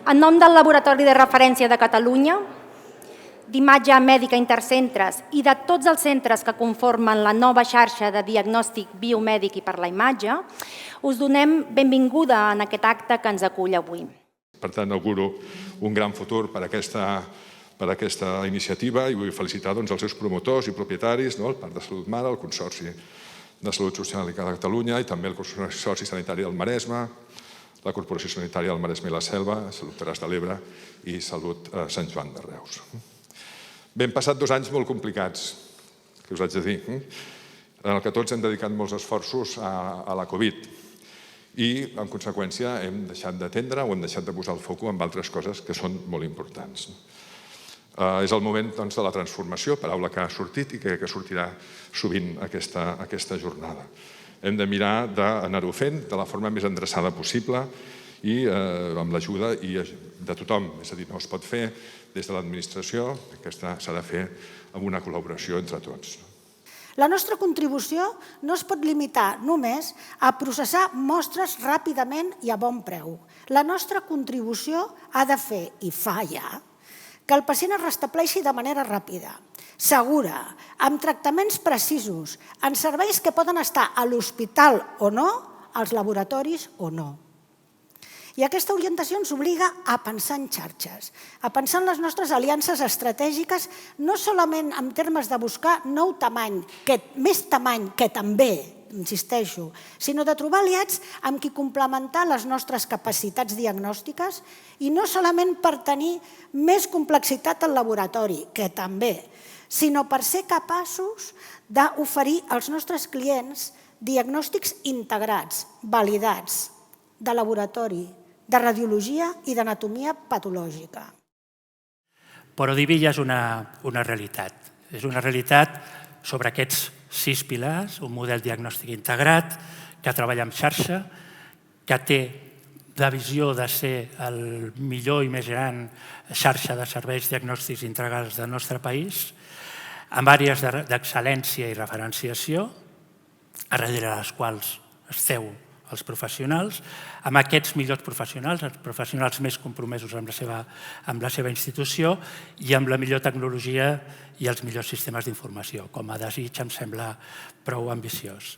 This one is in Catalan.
En nom del Laboratori de Referència de Catalunya, d'imatge mèdica intercentres i de tots els centres que conformen la nova xarxa de diagnòstic biomèdic i per la imatge, us donem benvinguda en aquest acte que ens acull avui. Per tant, auguro un gran futur per aquesta iniciativa i vull felicitar els seus promotors i propietaris, el Parc de Salut Mare, el Consorci de Salut Social de Catalunya i també el Consorci Sanitari del Maresme, la Corporació Sanitària del Maresme i la Selva, Salut Terres de l'Ebre i Salut Sant Joan de Reus. Bé, hem passat 2 anys molt complicats, que us haig de dir, en què tots hem dedicat molts esforços a la Covid i, en conseqüència, hem deixat d'atendre o hem deixat de posar el focus en altres coses que són molt importants. És el moment de la transformació, paraula que ha sortit i que sortirà sovint aquesta jornada. Hem de mirar d'anar-ho fent de la forma més endreçada possible i amb l'ajuda de tothom. És a dir, no es pot fer des de l'administració, aquesta s'ha de fer amb una col·laboració entre tots. La nostra contribució no es pot limitar només a processar mostres ràpidament i a bon preu. La nostra contribució ha de fer, i fa ja, que el pacient es restableixi de manera ràpida, segura, amb tractaments precisos, en serveis que poden estar a l'hospital o no, als laboratoris o no. I aquesta orientació ens obliga a pensar en xarxes, a pensar en les nostres aliances estratègiques, no solament en termes de buscar nou tamany, més tamany que també, insisteixo, sinó de trobar aliats amb qui complementar les nostres capacitats diagnòstiques i no solament per tenir més complexitat al laboratori, que també, sinó per ser capaços d'oferir als nostres clients diagnòstics integrats, validats, de laboratori, de radiologia i d'anatomia patològica. Però Divilla és una realitat. És una realitat sobre aquests 6 pilars, un model diagnòstic integrat, que treballa en xarxa, que té la visió de ser el millor i més gran xarxa de serveis diagnòstics integrals del nostre país, amb àrees d'excel·lència i referenciació, a darrere de les quals esteu els professionals, amb aquests millors professionals, els professionals més compromesos amb la seva institució i amb la millor tecnologia i els millors sistemes d'informació. Com a desig em sembla prou ambiciós.